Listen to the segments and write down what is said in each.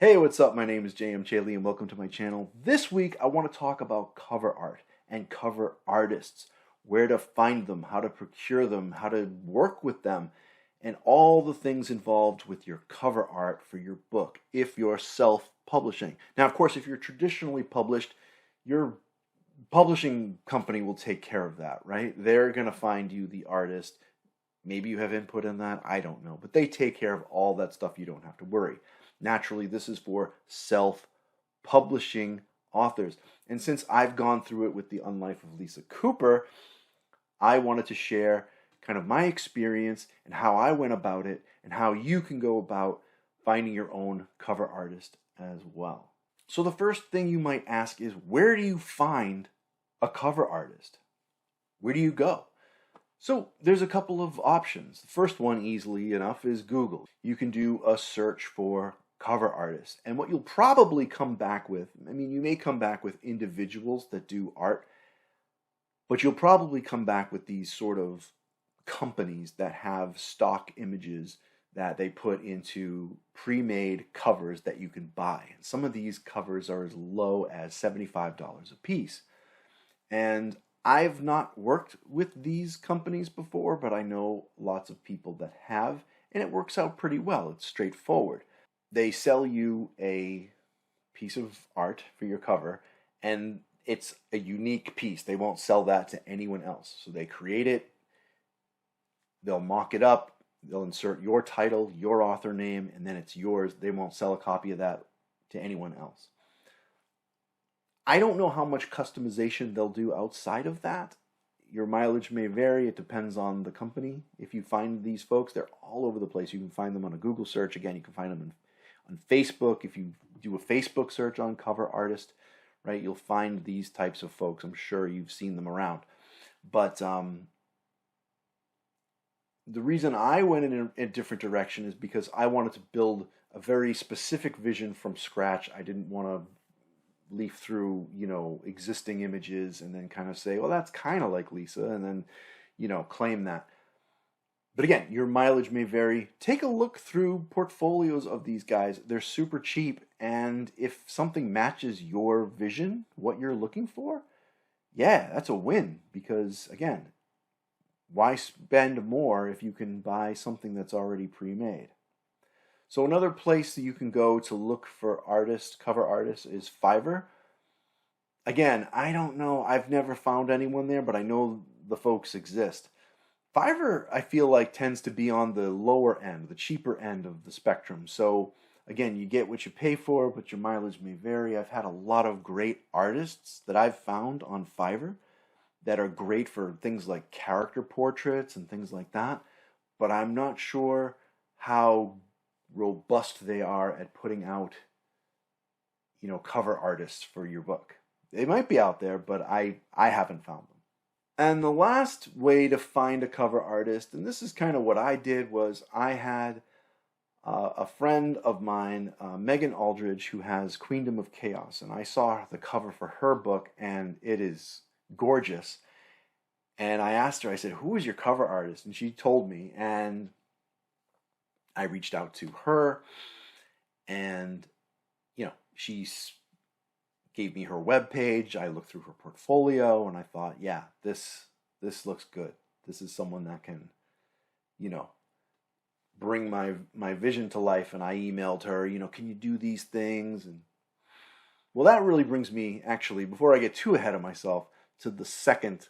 Hey, what's up? My name is JM Chaley and welcome to my channel. This week I want to talk about cover art and cover artists, where to find them, how to procure them, how to work with them, and all the things involved with your cover art for your book if you're self-publishing. Now, of course, if you're traditionally published, your publishing company will take care of that, right? They're going to find you the artist. Maybe you have input in that, I don't know, but they take care of all that stuff. You don't have to worry. Naturally, this is for self-publishing authors. And since I've gone through it with The Unlife of Lisa Cooper, I wanted to share kind of my experience and how I went about it and how you can go about finding your own cover artist as well. So the first thing you might ask is, where do you find a cover artist? Where do you go? So there's a couple of options. The first one, easily enough, is Google. You can do a search for cover artists. And what you'll probably come back with, you may come back with individuals that do art, but you'll probably come back with these sort of companies that have stock images that they put into pre-made covers that you can buy. And some of these covers are as low as $75 a piece. And I've not worked with these companies before, but I know lots of people that have, and it works out pretty well. It's straightforward. They sell you a piece of art for your cover, and it's a unique piece. They won't sell that to anyone else. So they create it, they'll mock it up, they'll insert your title, your author name, and then it's yours. They won't sell a copy of that to anyone else. I don't know how much customization they'll do outside of that. Your mileage may vary. It depends on the company. If you find these folks, they're all over the place. You can find them on a Google search. Again, you can find them on Facebook. If you do a Facebook search on cover artist, right, you'll find these types of folks. I'm sure you've seen them around. But the reason I went in a different direction is because I wanted to build a very specific vision from scratch. I didn't want to leaf through, existing images and then kind of say, well, that's kind of like Lisa, and then, claim that. But again, your mileage may vary. Take a look through portfolios of these guys. They're super cheap, and if something matches your vision, what you're looking for, yeah, that's a win, because again, why spend more if you can buy something that's already pre-made? So another place that you can go to look for artists, cover artists, is Fiverr. Again, I don't know. I've never found anyone there, but I know the folks exist. Fiverr, I feel like, tends to be on the lower end, the cheaper end of the spectrum. So again, you get what you pay for, but your mileage may vary. I've had a lot of great artists that I've found on Fiverr that are great for things like character portraits and things like that, but I'm not sure how robust they are at putting out, cover artists for your book. They might be out there, but I haven't found them. And the last way to find a cover artist, and this is kind of what I did, was I had a friend of mine, Megan Aldridge, who has Queendom of Chaos, and I saw the cover for her book, and it is gorgeous. And I asked her, I said, who is your cover artist? And she told me, and I reached out to her, and she gave me her webpage. I looked through her portfolio, and I thought, yeah, this looks good. This is someone that can, bring my vision to life. And I emailed her, can you do these things? And well, that really brings me, actually, before I get too ahead of myself, to the second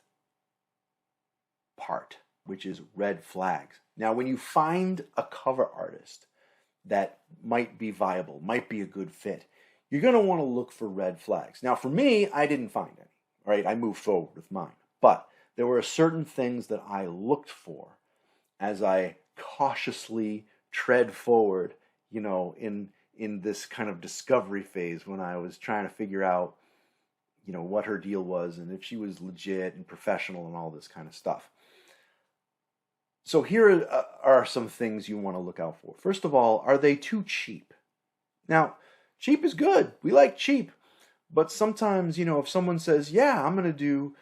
part, which is red flags. Now, when you find a cover artist that might be viable, might be a good fit, you're going to want to look for red flags. Now, for me, I didn't find any, right? I moved forward with mine. But there were certain things that I looked for as I cautiously tread forward, in this kind of discovery phase when I was trying to figure out, what her deal was and if she was legit and professional and all this kind of stuff. So here are some things you want to look out for. First of all, are they too cheap? Now, cheap is good. We like cheap. But sometimes, if someone says, yeah, I'm going to do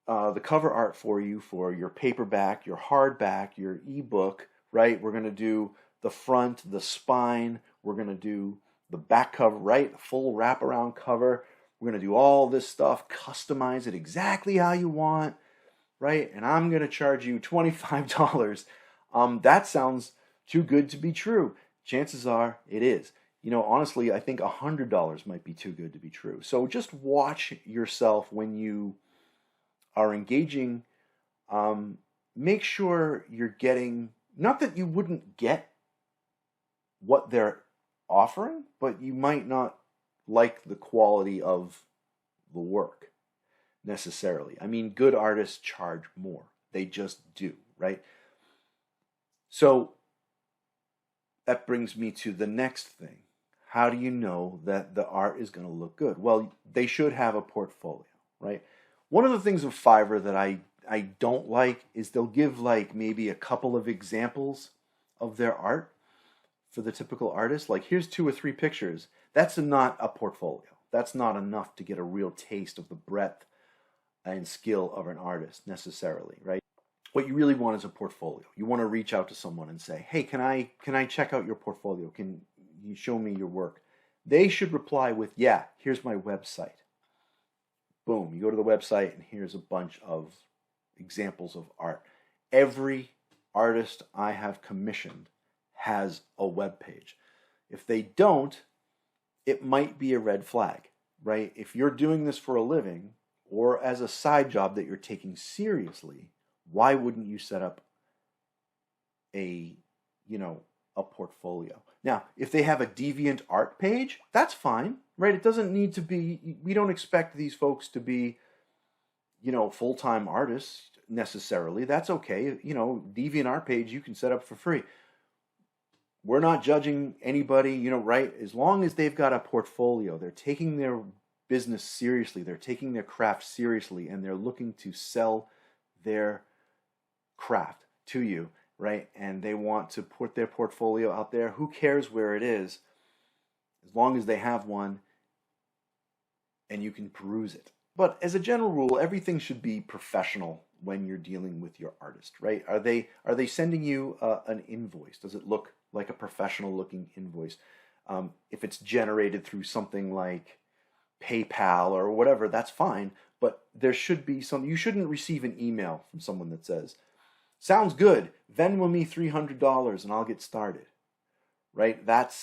the cover art for you for your paperback, your hardback, your ebook, right? We're going to do the front, the spine. We're going to do the back cover, right? Full wraparound cover. We're going to do all this stuff, customize it exactly how you want, right? And I'm going to charge you $25. That sounds too good to be true. Chances are it is. Honestly, I think $100 might be too good to be true. So just watch yourself when you are engaging. Make sure you're getting, not that you wouldn't get what they're offering, but you might not like the quality of the work necessarily. I mean, good artists charge more. They just do, right? So that brings me to the next thing. How do you know that the art is going to look good? Well, they should have a portfolio, right? One of the things with Fiverr that I don't like is they'll give like maybe a couple of examples of their art for the typical artist. Like, here's 2 or 3 pictures. That's not a portfolio. That's not enough to get a real taste of the breadth and skill of an artist necessarily, right? What you really want is a portfolio. You want to reach out to someone and say, hey, can I check out your portfolio? Can you show me your work? They should reply with, yeah, here's my website. Boom, you go to the website and here's a bunch of examples of art. Every artist I have commissioned has a web page. If they don't, it might be a red flag, right? If you're doing this for a living or as a side job that you're taking seriously, why wouldn't you set up a portfolio? Now, if they have a deviant art page, that's fine, right? It doesn't need to be, we don't expect these folks to be, full-time artists necessarily. That's okay. Deviant art page you can set up for free. We're not judging anybody, right? As long as they've got a portfolio, they're taking their business seriously, they're taking their craft seriously, and they're looking to sell their craft to you, right? And they want to put their portfolio out there. Who cares where it is? As long as they have one and you can peruse it. But as a general rule, everything should be professional when you're dealing with your artist, right? Are they sending you an invoice? Does it look like a professional looking invoice? If it's generated through something like PayPal or whatever, that's fine. But there should be some, you shouldn't receive an email from someone that says, sounds good, Venmo me $300 and I'll get started, right? That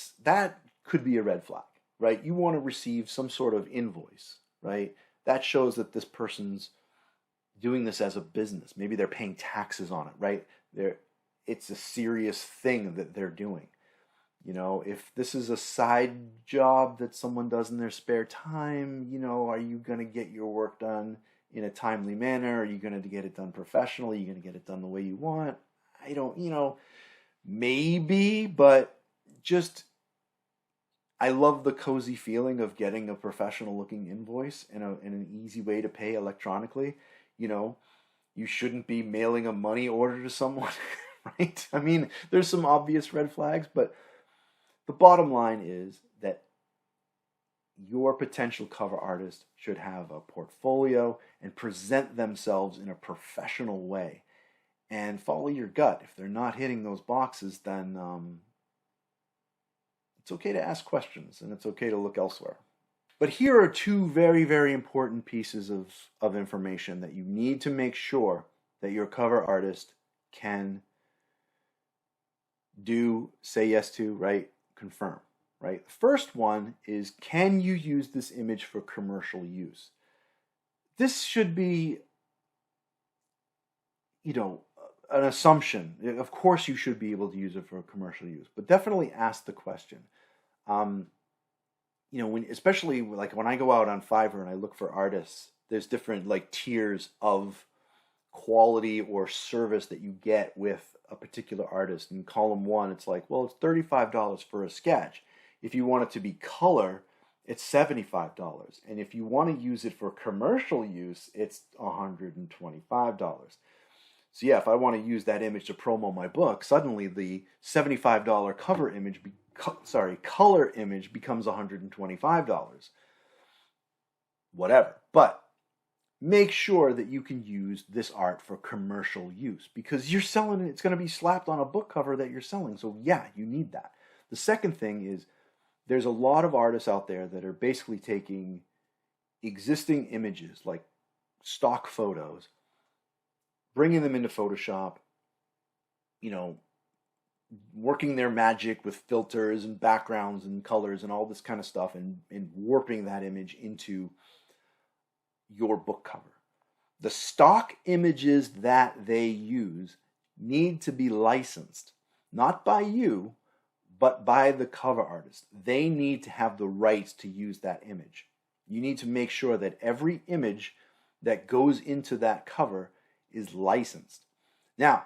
could be a red flag, right? You want to receive some sort of invoice, right? That shows that this person's doing this as a business. Maybe they're paying taxes on it, right? It's a serious thing that they're doing. If this is a side job that someone does in their spare time, are you going to get your work done in a timely manner? Are you going to get it done professionally? Are you going to get it done the way you want? I don't, maybe, but just, I love the cozy feeling of getting a professional looking invoice and an easy way to pay electronically. You shouldn't be mailing a money order to someone, right? I mean, there's some obvious red flags, but the bottom line is that your potential cover artist should have a portfolio and present themselves in a professional way and follow your gut. If they're not hitting those boxes, then it's okay to ask questions and it's okay to look elsewhere. But here are 2 very, very important pieces of information that you need to make sure that your cover artist can do, say yes to, right? Confirm, right? The first one is, can you use this image for commercial use? This should be, an assumption. Of course you should be able to use it for commercial use, but definitely ask the question. Especially like when I go out on Fiverr and I look for artists, there's different like tiers of quality or service that you get with a particular artist. In column 1, it's like, well, it's $35 for a sketch. If you want it to be color, it's $75. And if you want to use it for commercial use, it's $125. So yeah, if I want to use that image to promo my book, suddenly the $75 color image becomes $125. Whatever. But make sure that you can use this art for commercial use because you're selling it. It's going to be slapped on a book cover that you're selling. So yeah, you need that. The second thing is there's a lot of artists out there that are basically taking existing images, like stock photos, bringing them into Photoshop, you know, working their magic with filters and backgrounds and colors and all this kind of stuff, and warping that image into your book cover. The stock images that they use need to be licensed, not by you, but by the cover artist. They need to have the rights to use that image. You need to make sure that every image that goes into that cover is licensed. Now,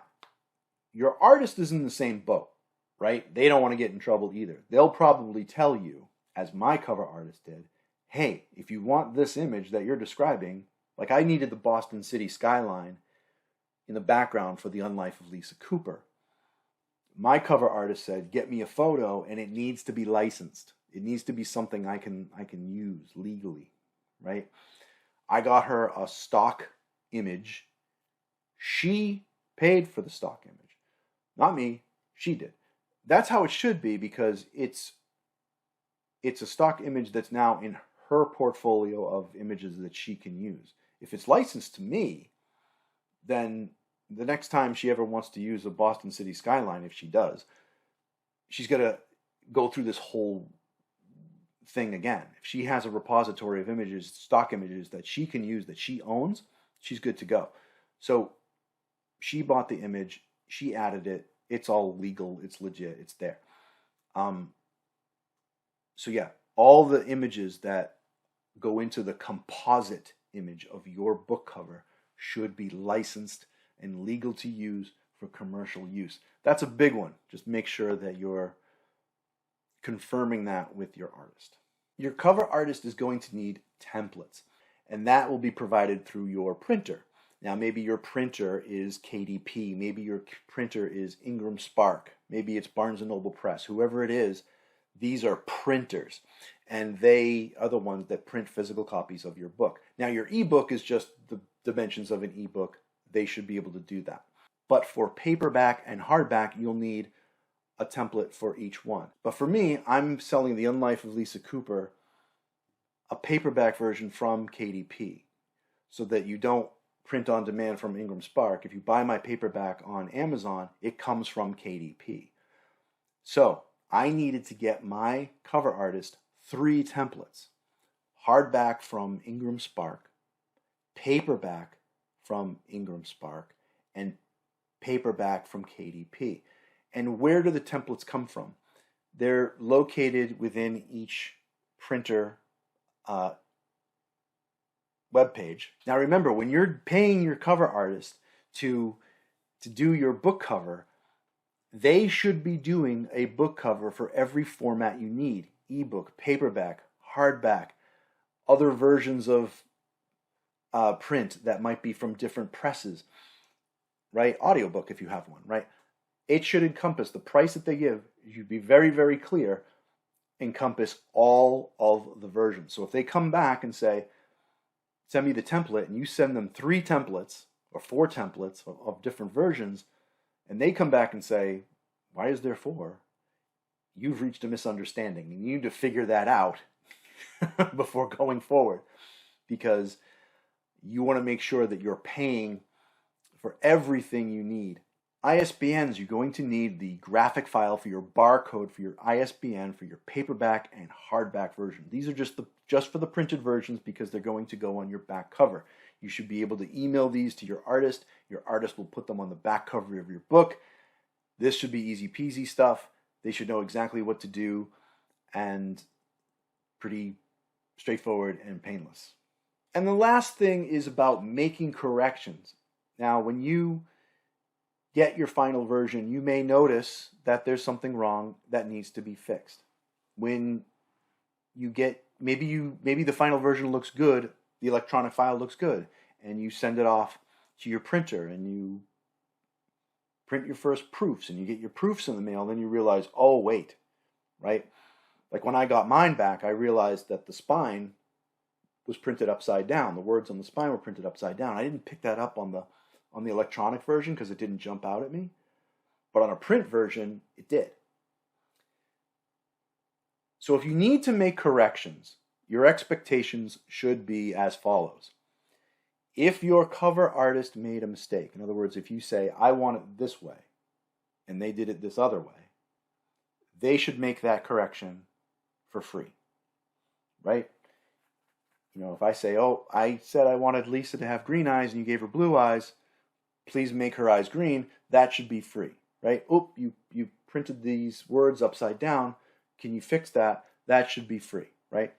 your artist is in the same boat, right? They don't want to get in trouble either. They'll probably tell you, as my cover artist did, hey, if you want this image that you're describing, like I needed the Boston city skyline in the background for The Unlife of Lisa Cooper. My cover artist said, get me a photo and it needs to be licensed. It needs to be something I can use legally, right? I got her a stock image. She paid for the stock image. Not me, she did. That's how it should be, because it's a stock image that's now in her portfolio of images that she can use. If it's licensed to me, then the next time she ever wants to use a Boston city skyline, if she does, she's got to go through this whole thing again. If she has a repository of images, stock images that she can use, that she owns, she's good to go. So she bought the image, she added it, it's all legal, it's legit, it's there. So yeah, all the images that go into the composite image of your book cover should be licensed and legal to use for commercial use. That's a big one. Just make sure that you're confirming that with your artist. Your cover artist is going to need templates, and that will be provided through your printer. Now, maybe your printer is KDP, maybe your printer is Ingram Spark, maybe it's Barnes & Noble Press. Whoever it is, these are printers, and they are the ones that print physical copies of your book. Now, your ebook is just the dimensions of an ebook. They should be able to do that. But for paperback and hardback, you'll need a template for each one. But for me, I'm selling The Unlife of Lisa Cooper, a paperback version from KDP, so that you don't print on demand from Ingram Spark. If you buy my paperback on Amazon, it comes from KDP. So I needed to get my cover artist 3 templates: hardback from Ingram Spark, paperback from Ingram Spark, and paperback from KDP. And where do the templates come from? They're located within each printer webpage. Now remember, when you're paying your cover artist to do your book cover, they should be doing a book cover for every format you need: ebook, paperback, hardback, other versions of print that might be from different presses, right? Audiobook if you have one, right? It should encompass the price that they give. You should be very, very clear, encompass all of the versions. So if they come back and say, send me the template, and you send them 3 templates or 4 templates of different versions, and they come back and say, why is there 4? You've reached a misunderstanding, and you need to figure that out before going forward, because you want to make sure that you're paying for everything you need. ISBNs, you're going to need the graphic file for your barcode for your ISBN for your paperback and hardback version. These are just for the printed versions, because they're going to go on your back cover. You should be able to email these to your artist. Your artist will put them on the back cover of your book. This should be easy peasy stuff. They should know exactly what to do, and pretty straightforward and painless. And the last thing is about making corrections. Now, when you get your final version, you may notice that there's something wrong that needs to be fixed. When you get, maybe the final version looks good, the electronic file looks good, and you send it off to your printer, and you print your first proofs, and you get your proofs in the mail, and then you realize, oh wait, right? Like when I got mine back, I realized that the spine was printed upside down. The words on the spine were printed upside down. I didn't pick that up on the electronic version because it didn't jump out at me, but on a print version, it did. So if you need to make corrections, your expectations should be as follows. If your cover artist made a mistake, in other words, if you say, I want it this way, and they did it this other way, they should make that correction for free, right? You know, if I say, oh, I said I wanted Lisa to have green eyes and you gave her blue eyes, please make her eyes green, that should be free, right? Oh, you printed these words upside down, can you fix that? That should be free, right?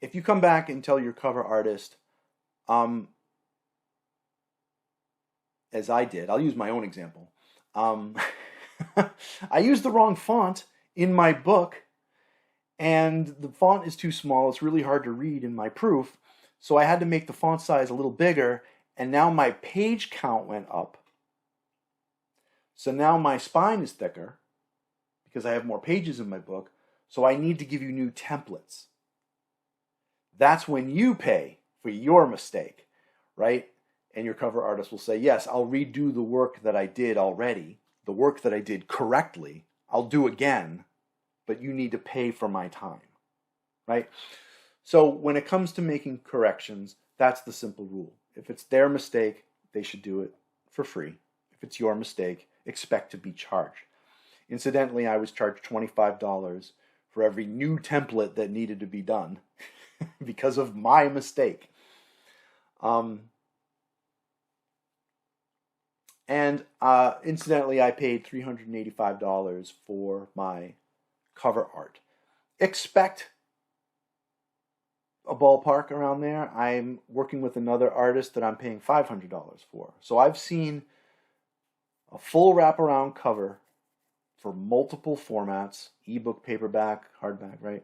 If you come back and tell your cover artist, as I did, I'll use my own example. I used the wrong font in my book, and the font is too small. It's really hard to read in my proof, so I had to make the font size a little bigger, and now my page count went up. So now my spine is thicker because I have more pages in my book, so I need to give you new templates. That's when you pay for your mistake, right? And your cover artist will say, yes, I'll redo the work that I did already, the work that I did correctly, I'll do again, but you need to pay for my time, right? So when it comes to making corrections, that's the simple rule. If it's their mistake, they should do it for free. If it's your mistake, expect to be charged. Incidentally, I was charged $25 for every new template that needed to be done because of my mistake. Incidentally, I paid $385 for my cover art. Expect a ballpark around there. I'm working with another artist that I'm paying $500 for. So I've seen a full wraparound cover for multiple formats, ebook, paperback, hardback, right?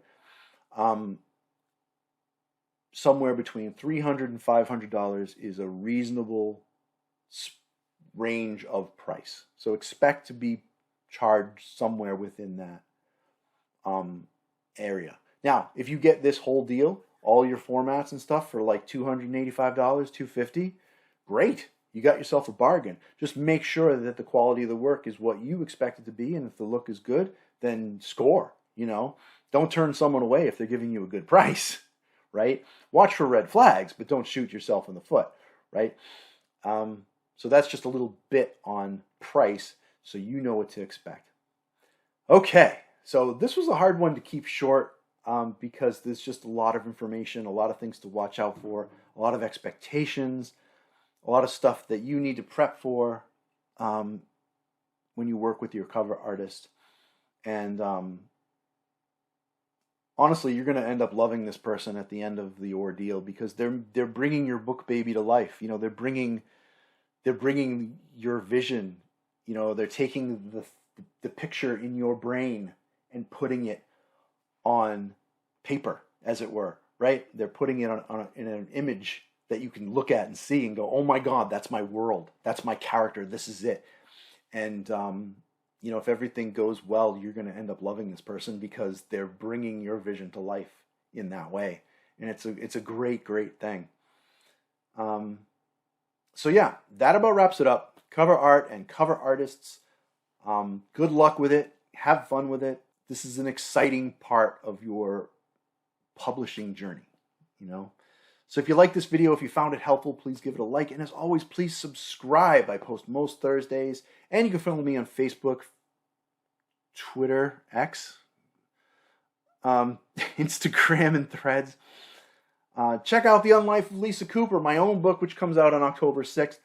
Somewhere between $300 and $500 is a reasonable range of price. So expect to be charged somewhere within that area. Now, if you get this whole deal, all your formats and stuff for like $285, $250, great. You got yourself a bargain. Just make sure that the quality of the work is what you expect it to be, and if the look is good, then score, you know. Don't turn someone away if they're giving you a good price, right? Watch for red flags, but don't shoot yourself in the foot, right? So that's just a little bit on price, so you know what to expect. Okay, so this was a hard one to keep short because there's just a lot of information, a lot of things to watch out for, a lot of expectations, a lot of stuff that you need to prep for when you work with your cover artist. And honestly, you're going to end up loving this person at the end of the ordeal because they're bringing your book baby to life. You know, they're bringing your vision. You know, they're taking the picture in your brain and putting it on paper, as it were, right? They're putting it in an image that you can look at and see and go, oh my God, that's my world. That's my character. This is it. And, you know, if everything goes well, you're going to end up loving this person because they're bringing your vision to life in that way. And it's a great, great thing. So yeah, that about wraps it up. Cover art and cover artists. Good luck with it. Have fun with it. This is an exciting part of your publishing journey, you know. So if you like this video, if you found it helpful, please give it a like. And as always, please subscribe. I post most Thursdays. And you can follow me on Facebook, Twitter, X, Instagram, and Threads. Check out The Unlife of Lisa Cooper, my own book, which comes out on October 6th.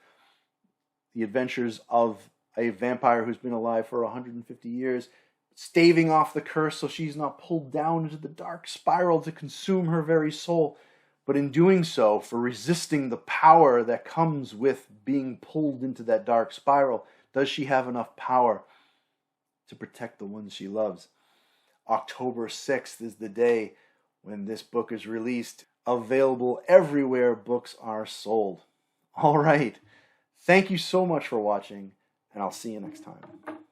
The adventures of a vampire who's been alive for 150 years, staving off the curse so she's not pulled down into the dark spiral to consume her very soul. But in doing so, for resisting the power that comes with being pulled into that dark spiral, does she have enough power to protect the ones she loves? October 6th is the day when this book is released, available everywhere books are sold. All right. Thank you so much for watching, and I'll see you next time.